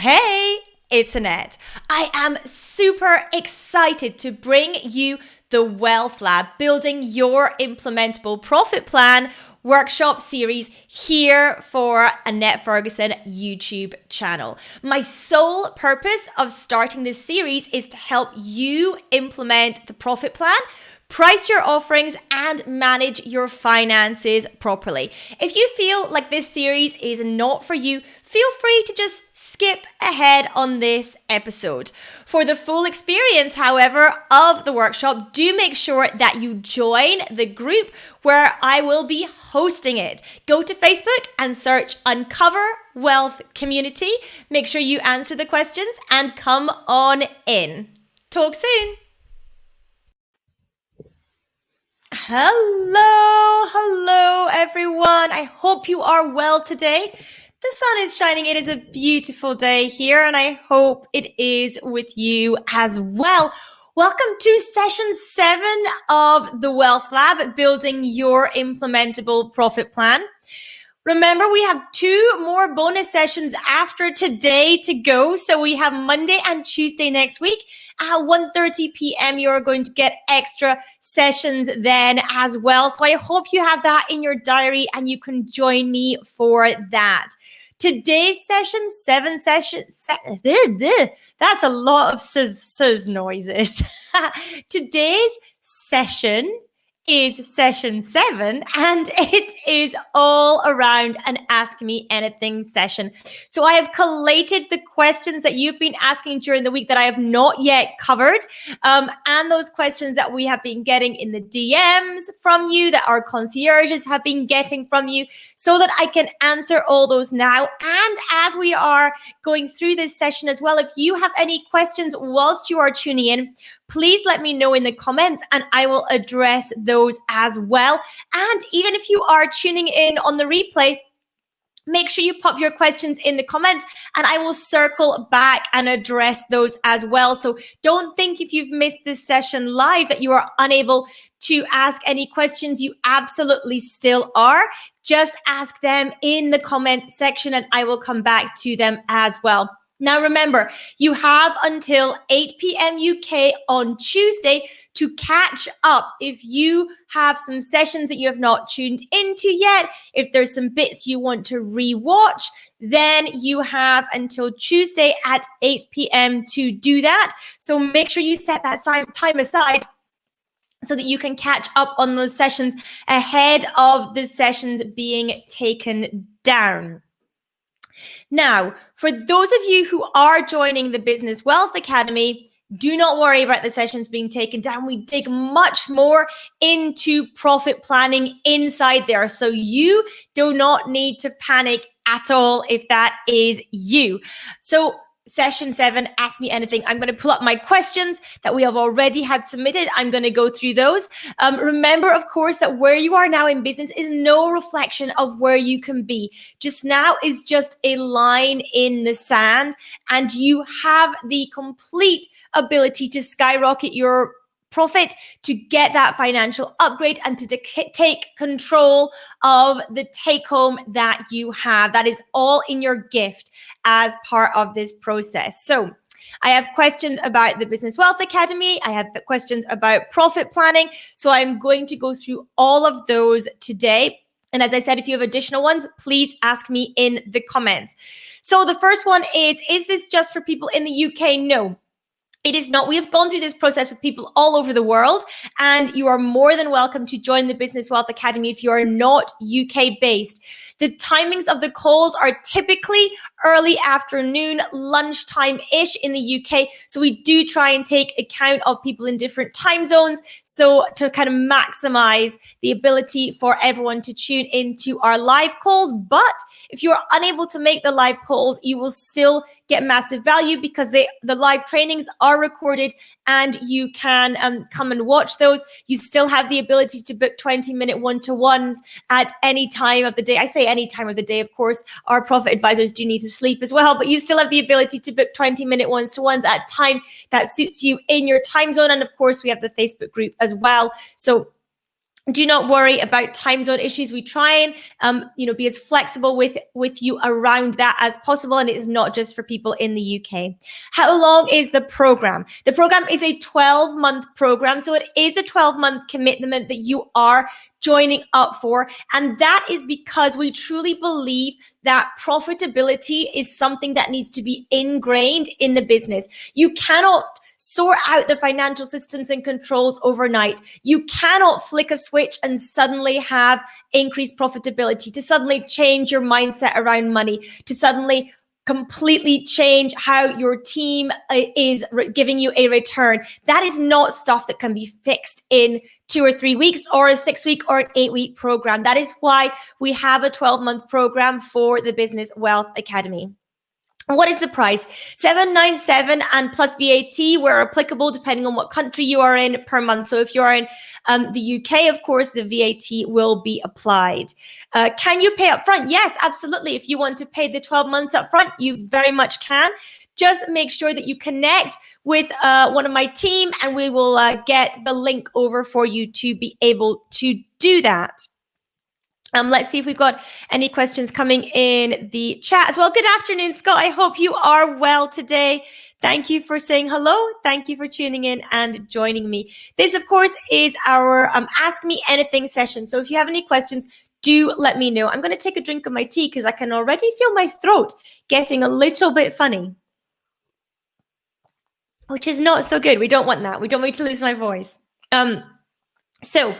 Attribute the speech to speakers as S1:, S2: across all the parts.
S1: Hey, it's Annette. I am super excited to bring you the Wealth Lab, Building Your Implementable Profit Plan workshop series here for Annette Ferguson YouTube channel. My sole purpose of starting this series is to help you implement the profit plan, price your offerings, and manage your finances properly. If you feel like this series is not for you, feel free to just skip ahead on this episode. For the full experience, however, of the workshop, do make sure that you join the group where I will be hosting it. Go to Facebook and search Uncover Wealth Community. Make sure you answer the questions and come on in. Talk soon. Hello everyone. I hope you are well today. The sun is shining. It is a beautiful day here, and I hope it is with you as well. Welcome to session 7 of the Wealth Lab, Building Your Implementable Profit Plan. Remember, we have 2 more bonus sessions after today to go. So we have Monday and Tuesday next week at 1:30 p.m. You're going to get extra sessions then as well. So I hope you have that in your diary and you can join me for that. Today's session, 7 sessions, that's a lot of zzz noises. Today's session is session 7, and it is all around an Ask Me Anything session. So I have collated the questions that you've been asking during the week that I have not yet covered, and those questions that we have been getting in the DMs from you, that our concierges have been getting from you, so that I can answer all those now. And as we are going through this session as well, if you have any questions whilst you are tuning in, please let me know in the comments and I will address those as well. And even if you are tuning in on the replay, make sure you pop your questions in the comments and I will circle back and address those as well. So don't think if you've missed this session live that you are unable to ask any questions. You absolutely still are. Just ask them in the comments section and I will come back to them as well. Now, remember, you have until 8 p.m. UK on Tuesday to catch up. If you have some sessions that you have not tuned into yet, if there's some bits you want to rewatch, then you have until Tuesday at 8 p.m. to do that. So make sure you set that time aside so that you can catch up on those sessions ahead of the sessions being taken down. Now, for those of you who are joining the Business Wealth Academy, do not worry about the sessions being taken down. We dig much more into profit planning inside there. So you do not need to panic at all if that is you. So Session 7, Ask Me Anything. I'm going to pull up my questions that we have already had submitted. I'm going to go through those. Remember, of course, that where you are now in business is no reflection of where you can be. Just now is just a line in the sand, and you have the complete ability to skyrocket your profit, to get that financial upgrade, and to take control of the take home that you have. That is all in your gift as part of this process. So I have questions about the Business Wealth Academy. I have questions about profit planning. So I'm going to go through all of those today. And as I said, if you have additional ones, please ask me in the comments. So the first one is this just for people in the UK? No. It is not. We have gone through this process with people all over the world, and you are more than welcome to join the Business Wealth Academy if you are not UK based. The timings of the calls are typically early afternoon, lunchtime-ish in the UK. So we do try and take account of people in different time zones. So to kind of maximize the ability for everyone to tune into our live calls. But if you're unable to make the live calls, you will still get massive value because the live trainings are recorded and you can come and watch those. You still have the ability to book 20-minute one-to-ones at any time of the day. I say any time of the day, of course. Our profit advisors do need to sleep as well, but you still have the ability to book 20-minute ones-to-ones at time that suits you in your time zone. And of course, we have the Facebook group as well. So Do not worry about time zone issues. We try and be as flexible with you around that as possible, and it is not just for people in the UK. How long is the program? The program is a 12-month program, so it is a 12-month commitment that you are joining up for, and that is because we truly believe that profitability is something that needs to be ingrained in the business. You cannot sort out the financial systems and controls overnight. You cannot flick a switch and suddenly have increased profitability, to suddenly change your mindset around money, to suddenly completely change how your team is giving you a return. That is not stuff that can be fixed in 2 or 3 weeks or a 6-week or an 8-week program. That is why we have a 12-month program for the Business Wealth Academy. What is the price? $797 and plus VAT, where applicable, depending on what country you are in, per month. So if you're in the UK, of course, the VAT will be applied. Can you pay up front? Yes, absolutely. If you want to pay the 12 months up front, you very much can. Just make sure that you connect with one of my team, and we will get the link over for you to be able to do that. Let's see if we've got any questions coming in the chat as well. Good afternoon, Scott. I hope you are well today. Thank you for saying hello. Thank you for tuning in and joining me. This, of course, is our Ask Me Anything session. So if you have any questions, do let me know. I'm going to take a drink of my tea because I can already feel my throat getting a little bit funny, which is not so good. We don't want that. We don't want me to lose my voice. So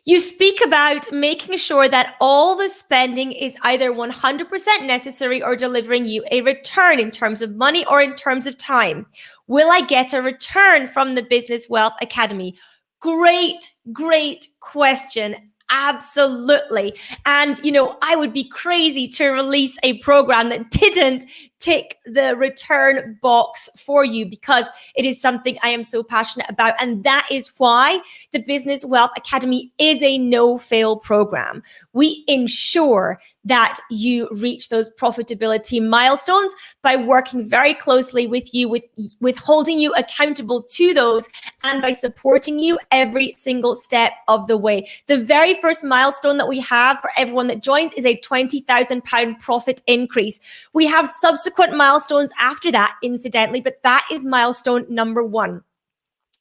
S1: you speak about making sure that all the spending is either 100% necessary or delivering you a return in terms of money or in terms of time. Will I get a return from the Business Wealth Academy? Great, great question. Absolutely. And, I would be crazy to release a program that didn't tick the return box for you, because it is something I am so passionate about. And that is why the Business Wealth Academy is a no-fail program. We ensure that you reach those profitability milestones by working very closely with you, with holding you accountable to those, and by supporting you every single step of the way. The very first milestone that we have for everyone that joins is a £20,000 profit increase. We have subsequent milestones after that, incidentally, but that is milestone number 1.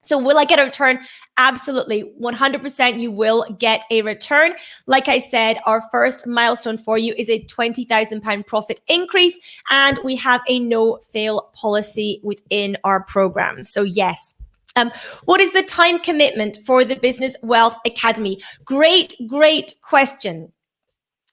S1: So will I get a return? Absolutely. 100% you will get a return. Like I said, our first milestone for you is a £20,000 profit increase, and we have a no-fail policy within our program. So yes. What is the time commitment for the Business Wealth Academy? Great, great question.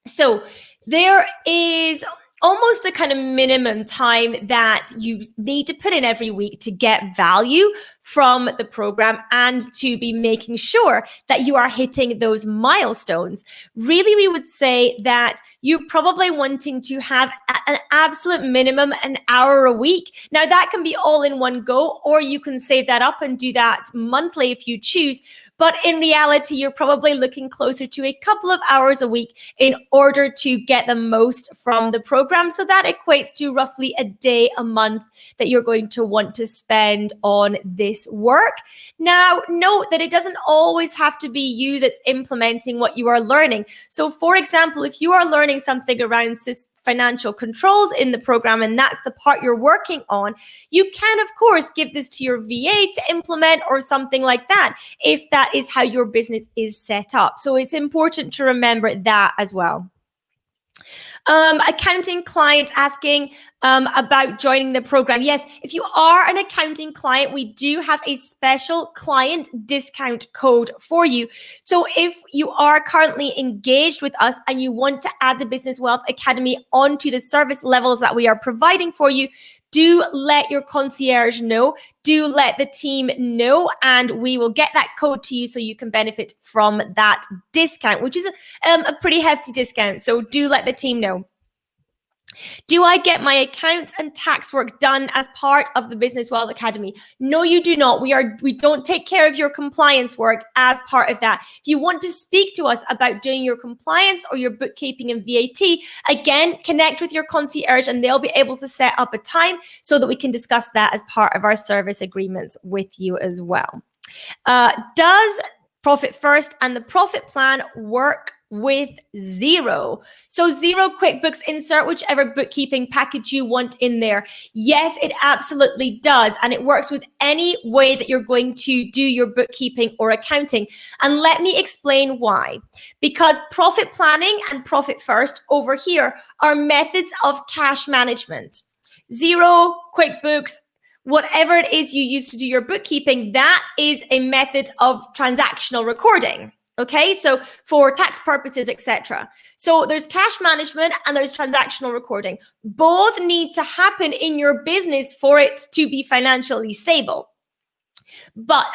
S1: So there is almost a kind of minimum time that you need to put in every week to get value from the program and to be making sure that you are hitting those milestones. Really, we would say that you're probably wanting to have an absolute minimum an hour a week. Now, that can be all in one go, or you can save that up and do that monthly if you choose. But in reality, you're probably looking closer to a couple of hours a week in order to get the most from the program. So that equates to roughly a day a month that you're going to want to spend on this work. Now, note that it doesn't always have to be you that's implementing what you are learning. So for example, if you are learning something around financial controls in the program, and that's the part you're working on, you can, of course, give this to your VA to implement or something like that, if that is how your business is set up. So it's important to remember that as well. Accounting clients asking about joining the program. Yes, if you are an accounting client, we do have a special client discount code for you. So if you are currently engaged with us and you want to add the Business Wealth Academy onto the service levels that we are providing for you, do let your concierge know, do let the team know, and we will get that code to you so you can benefit from that discount, which is a pretty hefty discount. So do let the team know. Do I get my accounts and tax work done as part of the Business Wealth Academy? No, you do not. We don't take care of your compliance work as part of that. If you want to speak to us about doing your compliance or your bookkeeping and VAT, again, connect with your concierge and they'll be able to set up a time so that we can discuss that as part of our service agreements with you as well. Does Profit First and the Profit Plan work with Xero. So Xero QuickBooks, insert whichever bookkeeping package you want in there. Yes, it absolutely does. And it works with any way that you're going to do your bookkeeping or accounting. And let me explain why. Because profit planning and Profit First over here are methods of cash management. Xero, QuickBooks, whatever it is you use to do your bookkeeping, that is a method of transactional recording. Okay, so for tax purposes, etc. So there's cash management and there's transactional recording. Both need to happen in your business for it to be financially stable.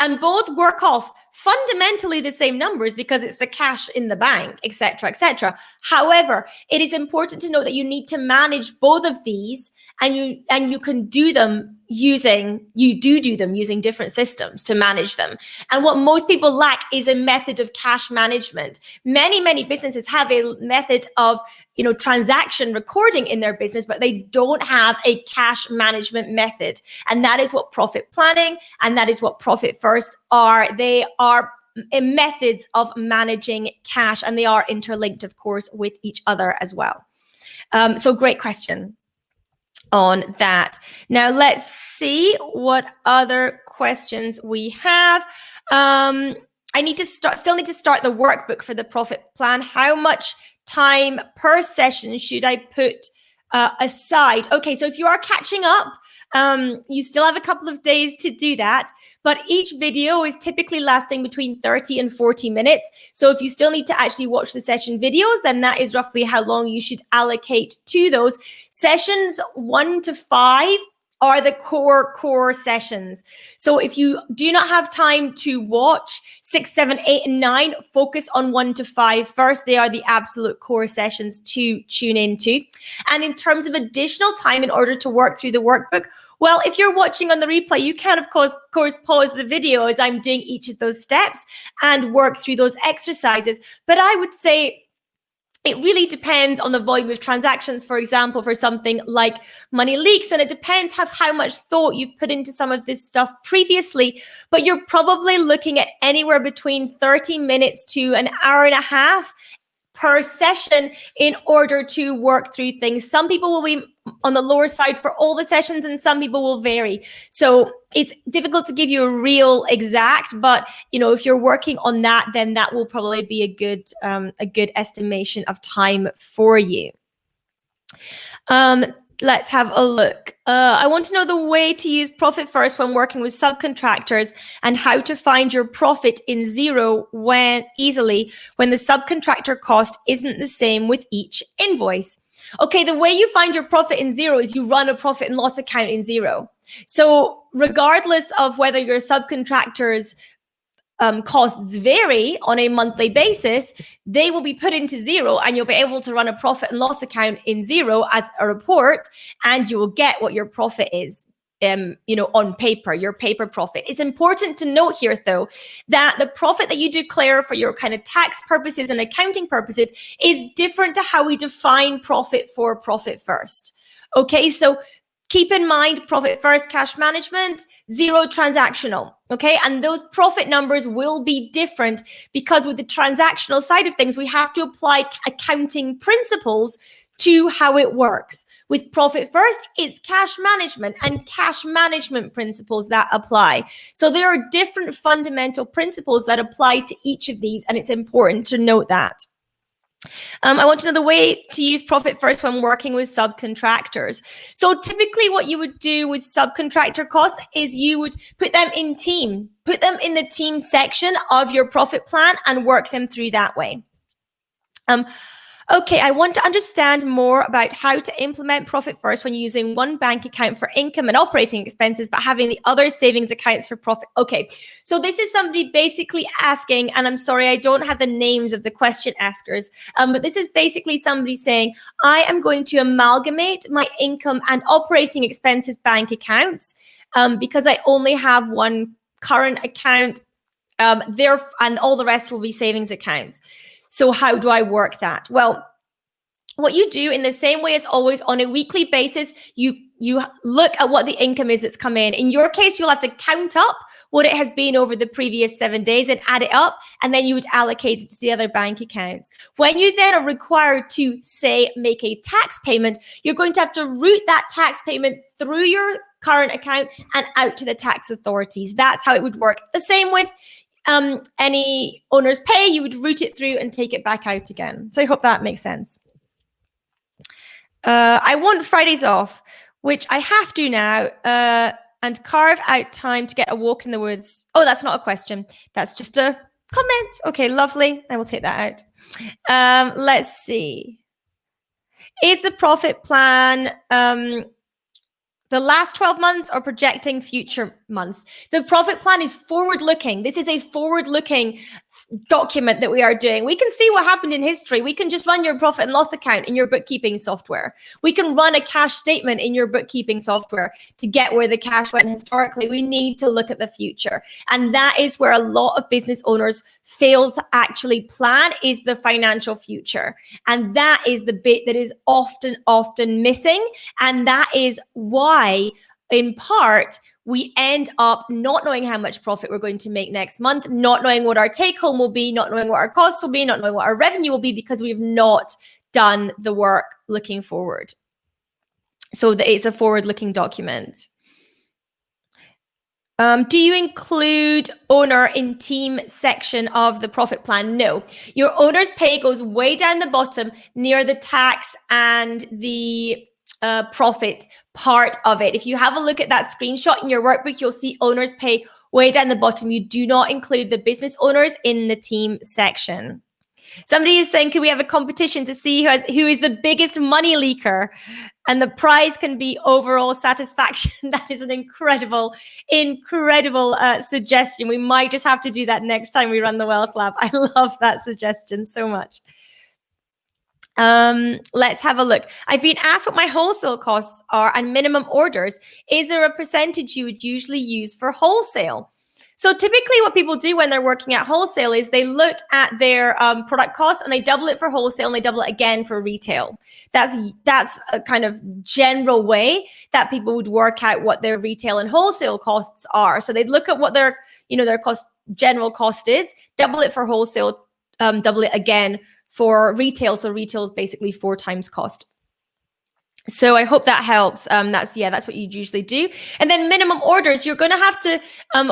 S1: And both work off fundamentally the same numbers because it's the cash in the bank, etc., etc. However, it is important to know that you need to manage both of these, and you can do them using different systems to manage them. And what most people lack is a method of cash management. Many businesses have a method of transaction recording in their business, but they don't have a cash management method. And that is what profit planning and that is what Profit First are. They are methods of managing cash, and they are interlinked, of course, with each other as well. So great question on that. Now let's see what other questions we have. I still need to start the workbook for the profit plan. How much time per session should I put aside? Okay, so if you are catching up, you still have a couple of days to do that, but each video is typically lasting between 30 and 40 minutes. So if you still need to actually watch the session videos, then that is roughly how long you should allocate to those. Sessions 1 to 5 are the core sessions. So if you do not have time to watch 6, 7, 8, and 9, focus on 1 to 5 first. They are the absolute core sessions to tune into. And in terms of additional time in order to work through the workbook, well, if you're watching on the replay, you can, of course, pause the video as I'm doing each of those steps and work through those exercises. But I would say it really depends on the volume of transactions, for example, for something like money leaks. And it depends how much thought you've put into some of this stuff previously. But you're probably looking at anywhere between 30 minutes to an hour and a half per session in order to work through things. Some people will be on the lower side for all the sessions and some people will vary. So it's difficult to give you a real exact, but if you're working on that, then that will probably be a good estimation of time for you. Let's have a look. I want to know the way to use Profit First when working with subcontractors and how to find your profit in Xero easily when the subcontractor cost isn't the same with each invoice. Okay, the way you find your profit in Xero is you run a profit and loss account in Xero. So regardless of whether your subcontractors costs vary on a monthly basis, they will be put into Xero and you'll be able to run a profit and loss account in Xero as a report, and you will get what your profit is, on paper, your paper profit. It's important to note here, though, that the profit that you declare for your kind of tax purposes and accounting purposes is different to how we define profit for Profit First. Okay, so keep in mind, Profit First, cash management, Xero transactional, okay? And those profit numbers will be different because with the transactional side of things, we have to apply accounting principles to how it works. With Profit First, it's cash management and cash management principles that apply. So there are different fundamental principles that apply to each of these, and it's important to note that. I want to know the way to use Profit First when working with subcontractors. So typically what you would do with subcontractor costs is you would put them in the team section of your profit plan and work them through that way. Okay, I want to understand more about how to implement Profit First when using one bank account for income and operating expenses, but having the other savings accounts for profit. Okay, so this is somebody basically asking, and I'm sorry, I don't have the names of the question askers, but this is basically somebody saying, I am going to amalgamate my income and operating expenses bank accounts because I only have one current account and all the rest will be savings accounts. So how do I work that? Well, what you do in the same way as always on a weekly basis, you look at what the income is that's come in. In your case, you'll have to count up what it has been over the previous 7 days and add it up, and then you would allocate it to the other bank accounts. When you then are required to, say, make a tax payment, you're going to have to route that tax payment through your current account and out to the tax authorities. That's how it would work. The same with any owner's pay, you would route it through and take it back out again. So I hope that makes sense. I want Fridays off, which I have to now, and carve out time to get a walk in the woods. Oh, that's not a question. That's just a comment. Okay, lovely. I will take that out. Let's see. Is the profit plan the last 12 months or projecting future months? The profit plan is forward-looking. This is a forward-looking document that we are doing. We can see what happened in history. We can just run your profit and loss account in your bookkeeping software. We can run a cash statement in your bookkeeping software to get where the cash went historically. We need to look at the future. And that is where a lot of business owners fail to actually plan, is the financial future. And that is the bit that is often missing. And that is why, in part, we end up not knowing how much profit we're going to make next month, not knowing what our take home will be, not knowing what our costs will be, not knowing what our revenue will be, because we've not done the work looking forward. So that it's a forward-looking document. Do you include owner in team section of the profit plan? No. Your owner's pay goes way down the bottom near the tax and the profit part of it. If you have a look at that screenshot in your workbook, you'll see owners pay way down the bottom. You do not include the business owners in the team section. Somebody is saying, can we have a competition to see who is the biggest money leaker? And the prize can be overall satisfaction. That is an incredible suggestion. We might just have to do that next time we run the Wealth Lab. I love that suggestion so much. Let's have a look. I've been asked what my wholesale costs are and minimum orders. Is there a percentage you would usually use for wholesale? So typically what people do when they're working at wholesale is they look at their product cost and they double it for wholesale and they double it again for retail. That's a kind of general way that people would work out what their retail and wholesale costs are. So they'd look at what their general cost is, double it for wholesale, double it again for retail. So retail is basically 4 times cost. So I hope that helps. That's what you usually do. And then minimum orders, you're going to have to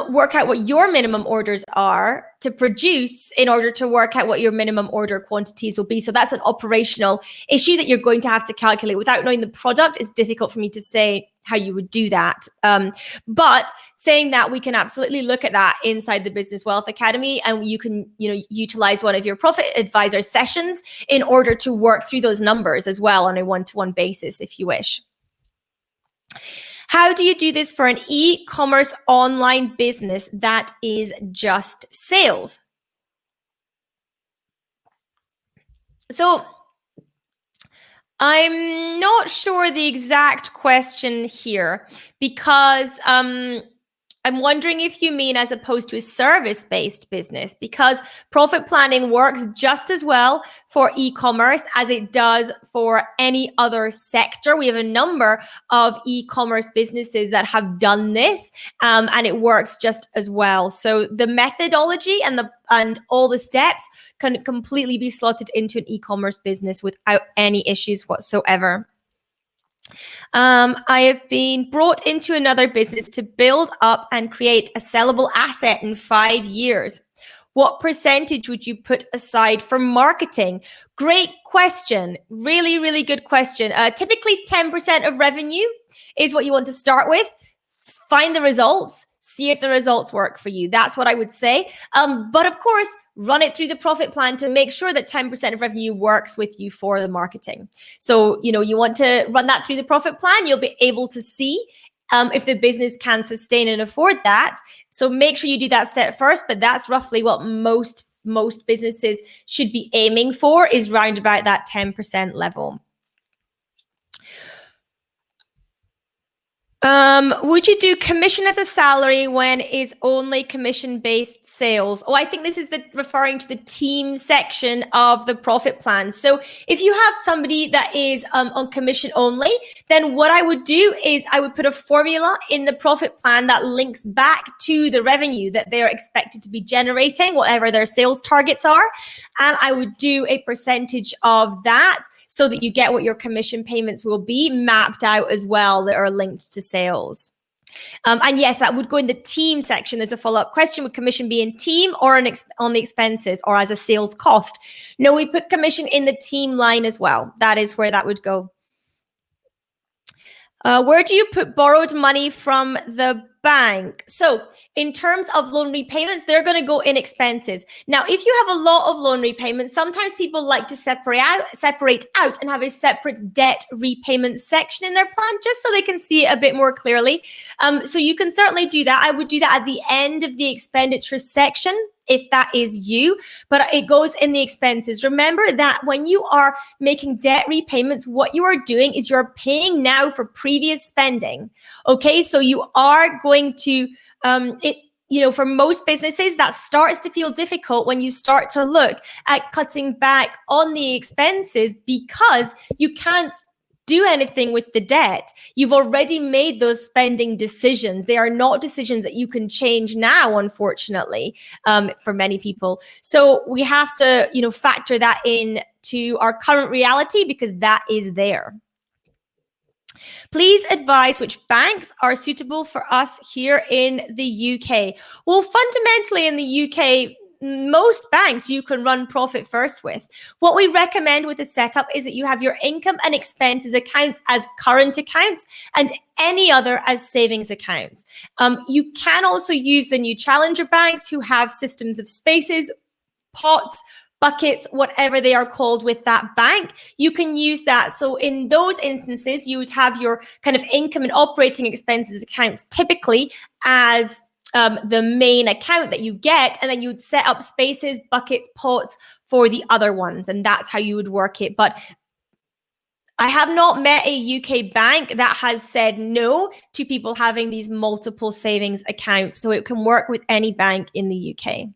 S1: work out what your minimum orders are to produce in order to work out what your minimum order quantities will be. So that's an operational issue that you're going to have to calculate. Without knowing the product, it's difficult for me to say how you would do that. But saying that, we can absolutely look at that inside the Business Wealth Academy, and you can, utilize one of your profit advisor sessions in order to work through those numbers as well on a one-to-one basis, if you wish. How do you do this for an e-commerce online business that is just sales? So I'm not sure the exact question here, because I'm wondering if you mean as opposed to a service-based business, because profit planning works just as well for e-commerce as it does for any other sector. We have a number of e-commerce businesses that have done this, and it works just as well. So the methodology and all the steps can completely be slotted into an e-commerce business without any issues whatsoever. I have been brought into another business to build up and create a sellable asset in 5 years. What percentage would you put aside for marketing? Great question. Really, really good question. Typically 10% of revenue is what you want to start with. Find the results. See if the results work for you. That's what I would say. But of course, run it through the profit plan to make sure that 10% of revenue works with you for the marketing. So, you want to run that through the profit plan. You'll be able to see if the business can sustain and afford that. So make sure you do that step first. But that's roughly what most businesses should be aiming for, is round about that 10% level. Would you do commission as a salary when is only commission-based sales? Oh, I think this is referring to the team section of the profit plan. So if you have somebody that is on commission only, then what I would do is I would put a formula in the profit plan that links back to the revenue that they're expected to be generating, whatever their sales targets are. And I would do a percentage of that so that you get what your commission payments will be mapped out as well that are linked to sales. And yes, that would go in the team section. There's a follow-up question. Would commission be in team or on the expenses or as a sales cost? No, we put commission in the team line as well. That is where that would go. Where do you put borrowed money from the bank? So in terms of loan repayments, they're going to go in expenses. Now, if you have a lot of loan repayments, sometimes people like to separate out and have a separate debt repayment section in their plan, just so they can see it a bit more clearly. So you can certainly do that. I would do that at the end of the expenditure section, if that is you, but it goes in the expenses. Remember that when you are making debt repayments, what you are doing is you're paying now for previous spending. Okay, so you are going to, for most businesses, that starts to feel difficult when you start to look at cutting back on the expenses because you can't do anything with the debt. You've already made those spending decisions. They are not decisions that you can change now, unfortunately, for many people. So we have to, factor that in to our current reality because that is there. Please advise which banks are suitable for us here in the UK. Well, fundamentally in the UK, most banks you can run profit first with. What we recommend with the setup is that you have your income and expenses accounts as current accounts and any other as savings accounts. You can also use the new challenger banks who have systems of spaces, pots, buckets, whatever they are called with that bank, you can use that. So in those instances, you would have your kind of income and operating expenses accounts typically as the main account that you get, and then you would set up spaces, buckets, pots for the other ones, and that's how you would work it. But I have not met a UK bank that has said no to people having these multiple savings accounts, so it can work with any bank in the UK.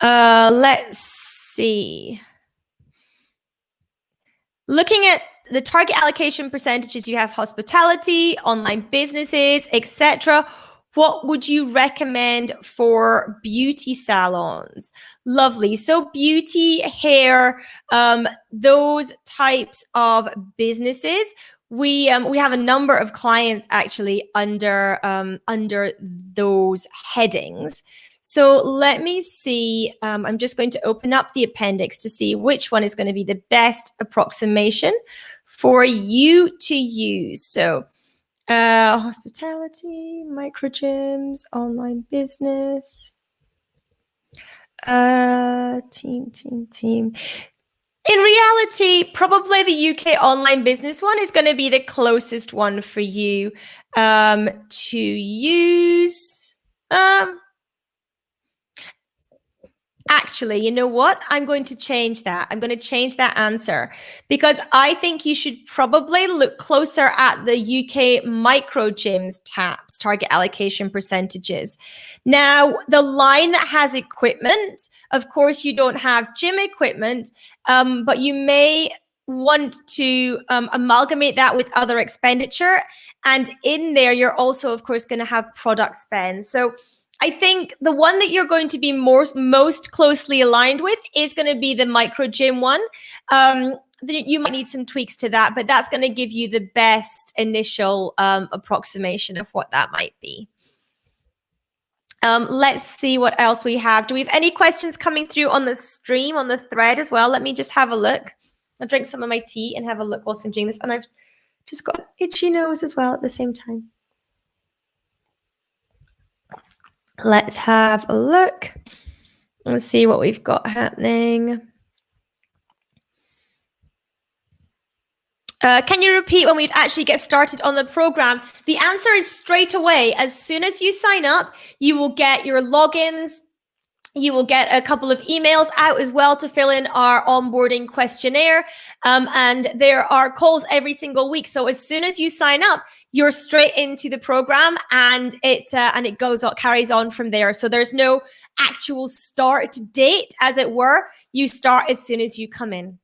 S1: Let's see. Looking at the target allocation percentages, you have hospitality, online businesses, etc. What would you recommend for beauty salons? Lovely. So beauty, hair, those types of businesses. We have a number of clients actually under those headings. So let me see, I'm just going to open up the appendix to see which one is going to be the best approximation for you to use. So hospitality, micro gyms, online business, team. In reality, probably the UK online business one is going to be the closest one for you to use. Actually, you know what? I'm going to change that. I'm going to change that answer because I think you should probably look closer at the UK micro gyms tabs, target allocation percentages. Now, the line that has equipment, of course, you don't have gym equipment, but you may want to amalgamate that with other expenditure. And in there, you're also, of course, going to have product spend. So I think the one that you're going to be most closely aligned with is going to be the micro gym one. You might need some tweaks to that, but that's going to give you the best initial approximation of what that might be. Let's see what else we have. Do we have any questions coming through on the stream, on the thread as well? Let me just have a look. I'll drink some of my tea and have a look whilst I'm doing this. And I've just got an itchy nose as well at the same time. Let's have a look. Let's see what we've got happening. Can you repeat when we'd actually get started on the program? The answer is straight away. As soon as you sign up, you will get your logins You will get a couple of emails out as well to fill in our onboarding questionnaire. And there are calls every single week. So as soon as you sign up, you're straight into the program, and it carries on from there. So there's no actual start date, as it were. You start as soon as you come in.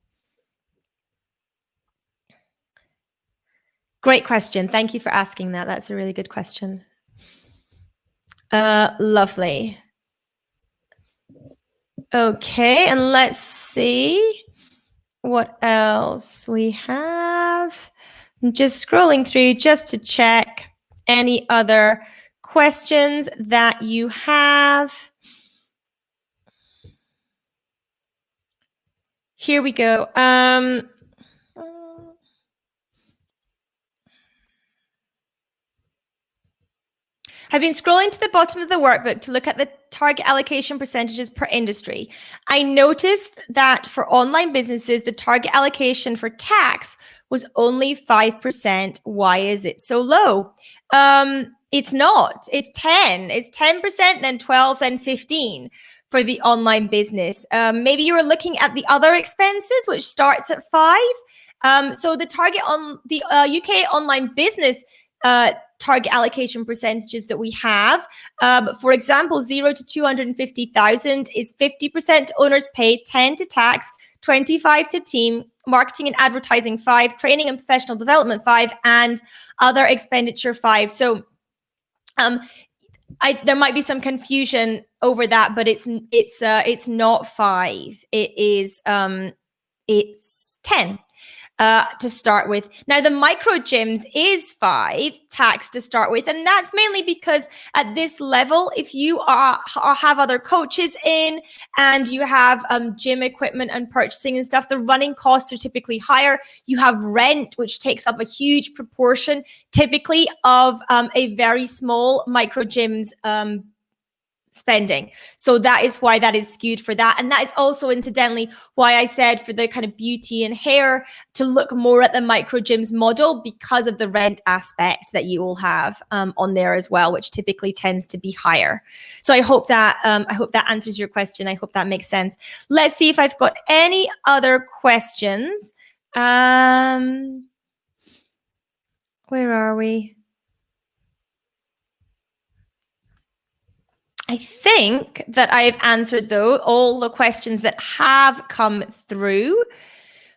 S1: Great question. Thank you for asking that. That's a really good question. Lovely. Okay, and let's see what else we have. I'm just scrolling through just to check any other questions that you have. Here we go. I've been scrolling to the bottom of the workbook to look at the target allocation percentages per industry. I noticed that for online businesses, the target allocation for tax was only 5%. Why is it so low? It's not. It's 10. It's 10%, then 12, then 15 for the online business. Maybe you were looking at the other expenses, which starts at 5. So the target on the UK online business target allocation percentages that we have. For example, 0 to 250,000 is 50% owners pay, 10 to tax, 25 to team, marketing and advertising 5, training and professional development 5, and other expenditure 5. So there might be some confusion over that, but it's not 5. It's 10. To start with. Now, the micro gyms is 5 tax to start with. And that's mainly because at this level, if you have other coaches in and you have gym equipment and purchasing and stuff, the running costs are typically higher. You have rent, which takes up a huge proportion, typically of a very small micro gym's spending. So that is why that is skewed for that. And that is also incidentally why I said for the kind of beauty and hair to look more at the micro gyms model, because of the rent aspect that you will have on there as well, which typically tends to be higher. So I hope that answers your question. I hope that makes sense. Let's see if I've got any other questions. Where are we? I think that I've answered, though, all the questions that have come through.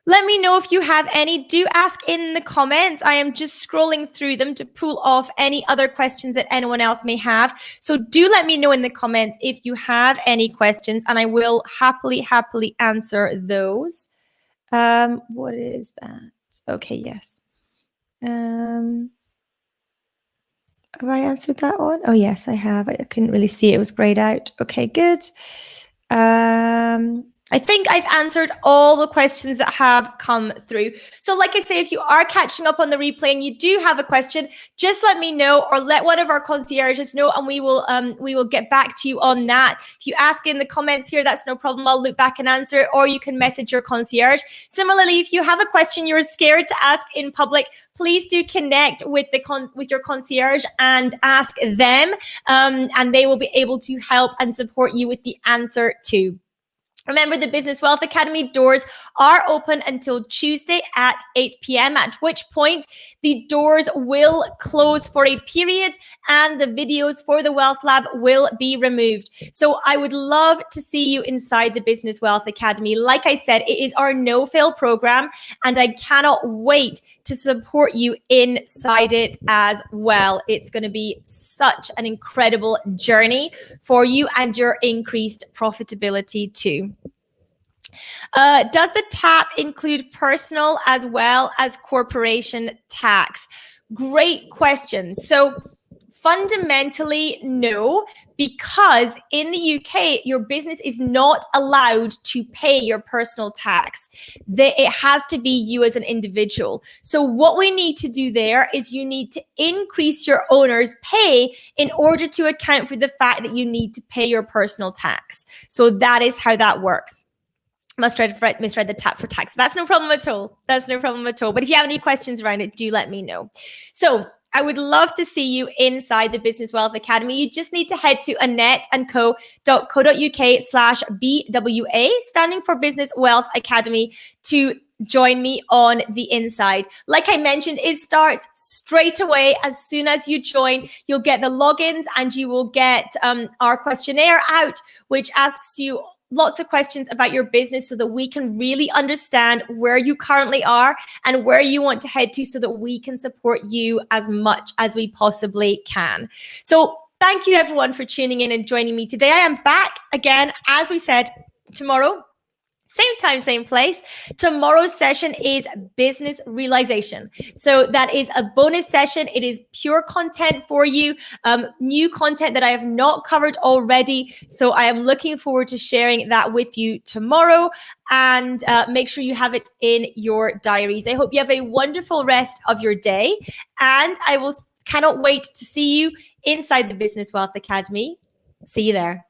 S1: Let me know if you have any. Do ask in the comments. I am just scrolling through them to pull off any other questions that anyone else may have. So do let me know in the comments if you have any questions, and I will happily answer those. What is that? Okay, yes. Have I answered that one? Oh, yes, I have. I couldn't really see it. It was grayed out. Okay, good. I think I've answered all the questions that have come through. So like I say, if you are catching up on the replay and you do have a question, just let me know, or let one of our concierges know, and we will get back to you on that. If you ask in the comments here, that's no problem. I'll look back and answer it, or you can message your concierge. Similarly, if you have a question you're scared to ask in public, please do connect with your concierge and ask them, and they will be able to help and support you with the answer too. Remember, the Business Wealth Academy doors are open until Tuesday at 8 p.m., at which point the doors will close for a period and the videos for the Wealth Lab will be removed. So I would love to see you inside the Business Wealth Academy. Like I said, it is our no-fail program, and I cannot wait to support you inside it as well. It's going to be such an incredible journey for you and your increased profitability too. Does the TAP include personal as well as corporation tax? Great question. So fundamentally, no, because in the UK, your business is not allowed to pay your personal tax. It has to be you as an individual. So what we need to do there is you need to increase your owner's pay in order to account for the fact that you need to pay your personal tax. So that is how that works. Misread the TAP for tax. That's no problem at all. That's no problem at all. But if you have any questions around it, do let me know. So I would love to see you inside the Business Wealth Academy. You just need to head to annetteandco.co.uk/BWA, standing for Business Wealth Academy, to join me on the inside. Like I mentioned, it starts straight away. As soon as you join, you'll get the logins and you will get our questionnaire out, which asks you lots of questions about your business so that we can really understand where you currently are and where you want to head to so that we can support you as much as we possibly can. So thank you everyone for tuning in and joining me today. I am back again, as we said, tomorrow. Same time, same place. Tomorrow's session is business realization. So that is a bonus session. It is pure content for you, new content that I have not covered already. So I am looking forward to sharing that with you tomorrow, and make sure you have it in your diaries. I hope you have a wonderful rest of your day, and I cannot wait to see you inside the Business Wealth Academy. See you there.